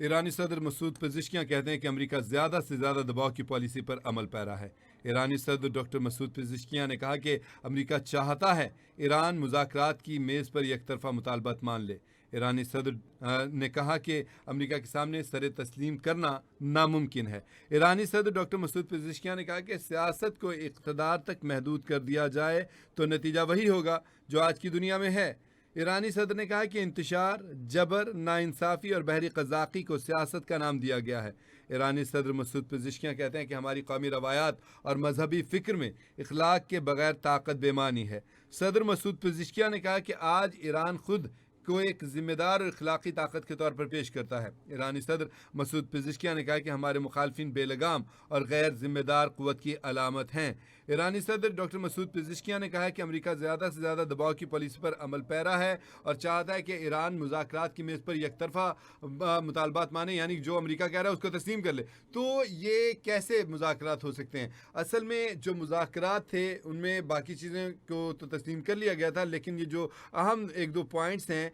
ईरानी सदर मसूद पेज़ेश्कियान कहते हैं कि अमेरिका ज़्यादा से ज़्यादा दबाव की पॉलिसी पर अमल पैरा है। ईरानी सदर डॉक्टर मसूद पेज़ेश्कियान ने कहा कि अमेरिका चाहता है ईरान मुज़ाकरात की मेज़ पर एकतरफ़ा मुतालबात मान ले। ईरानी सदर ने कहा कि अमेरिका के सामने सर तस्लीम करना नामुमकिन है। ईरानी सदर डॉक्टर मसूद पेज़ेश्कियान ने कहा कि सियासत को इक़्तिदार तक महदूद कर दिया जाए तो नतीजा वही होगा जो आज की दुनिया में है। ईरानी सदर ने कहा कि इंतशार, जबर, नाइंसाफ़ी और बहरी क़ज़ाक़ी को सियासत का नाम दिया गया है। ईरानी सदर मसूद पेज़ेश्कियान कहते हैं कि हमारी कौमी रवायात और मजहबी फ़िक्र में इखलाक के बगैर ताकत बेमानी है। सदर मसूद पेज़ेश्कियान ने कहा कि आज ईरान खुद को एक ज़िम्मेदार और इखलाकी ताकत के तौर पर पेश करता है। ईरानी सदर मसूद पेज़ेश्कियान ने कहा कि हमारे मुखालफिन बेलगाम और गैर ज़िम्मेदार क़ुव्वत की अलामत हैं। ईरानी सदर डॉक्टर मसूद पेज़ेश्कियान ने कहा है कि अमेरिका ज़्यादा से ज़्यादा दबाव की पॉलिसी पर अमल पैरा है और चाहता है कि ईरान मुज़ाकरात की मेज़ पर एकतरफ़ा मुतालबात माने, यानी जो अमेरिका कह रहा है उसको तस्लीम कर ले। तो ये कैसे मुज़ाकरात हो सकते हैं? असल में जो मुज़ाकरात थे उनमें बाकी चीज़ें को तो तस्लीम कर लिया गया था, लेकिन ये जो अहम 1-2 पॉइंट्स हैं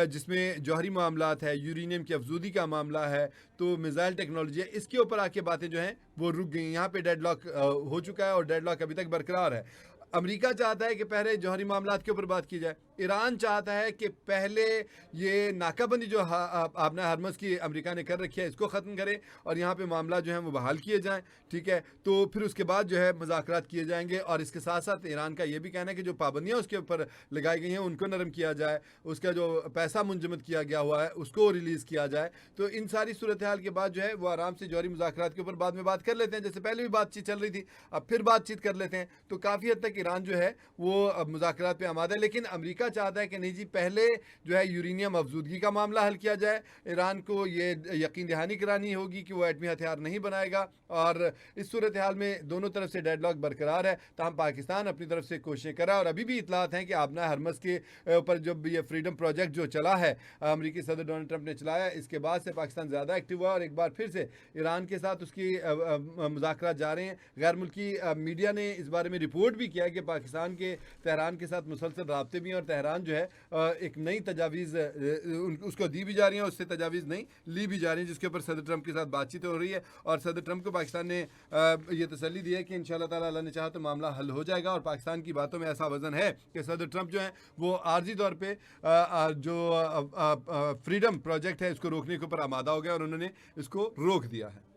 जिसमें जौहरी मामलात है, यूरेनियम की अफजूदी का मामला है, तो मिसाइल टेक्नोलॉजी है, इसके ऊपर आके बातें जो हैं वो रुक गई। यहाँ पे डेडलॉक हो चुका है और डेडलॉक अभी तक बरकरार है। अमेरिका चाहता है कि पहले जौहरी मामलात के ऊपर बात की जाए। ईरान चाहता है कि पहले ये नाकाबंदी जो आपने हरमज़ की अमेरिका ने कर रखी है इसको ख़त्म करें और यहाँ पे मामला जो है वो बहाल किए जाएँ, ठीक है? तो फिर उसके बाद जो है मुज़ाकरात किए जाएंगे और इसके साथ साथ ईरान का ये भी कहना है कि जो पाबंदियाँ उसके ऊपर लगाई गई हैं उनको नरम किया जाए, उसका जो पैसा मुंजमद किया गया हुआ है उसको रिलीज़ किया जाए। तो इन सारी सूरत हाल के बाद जो है वो आराम से जौहरी मुज़ाकरात के ऊपर बाद में बात कर लेते हैं, जैसे पहले भी बातचीत चल रही थी, अब फिर बातचीत कर लेते हैं। तो काफ़ी हद तक ईरान जो है वो अब मुज़ाकरात पे आमादा है, लेकिन अमेरिका चाहता है कि नहीं जी, पहले जो है यूरेनियम अफजूदगी का मामला हल किया जाए। ईरान को ये यकीन दहानी करानी होगी कि वो एटमी हथियार नहीं बनाएगा और इस सूरत हाल में दोनों तरफ से डेडलॉक बरकरार है। तमाम पाकिस्तान अपनी तरफ से कोशिशें कर रहा है और अभी भी इतलात हैं कि आबना हरमज़ के ऊपर जब ये फ्रीडम प्रोजेक्ट जो चला है अमेरिकी सदर डोनाल्ड ट्रंप ने चलाया, इसके बाद से पाकिस्तान ज़्यादा एक्टिव हुआ और एक बार फिर से ईरान के साथ उसकी मुज़ाकरात जा रहे हैं। गैर मुल्की मीडिया ने इस बारे में रिपोर्ट भी किया है कि पाकिस्तान के तेहरान के साथ मुसलसल राब्ते भी हैं और तेहरान जो है एक नई तजावीज़ उसको दी भी जा रही है, उससे तजावीज़ नहीं ली भी जा रही है, जिसके ऊपर सदर ट्रंप के साथ बातचीत हो रही है। और सदर ट्रंप को पाकिस्तान ने ये तसल्ली दी है कि इंशाअल्लाह ताला अल्लाह ने चाहा तो मामला हल हो जाएगा और पाकिस्तान की बातों में ऐसा वज़न है कि सदर ट्रंप जो है वो आर्जी तौर पर जो फ्रीडम प्रोजेक्ट है इसको रोकने के ऊपर आमादा हो गया और उन्होंने इसको रोक दिया है।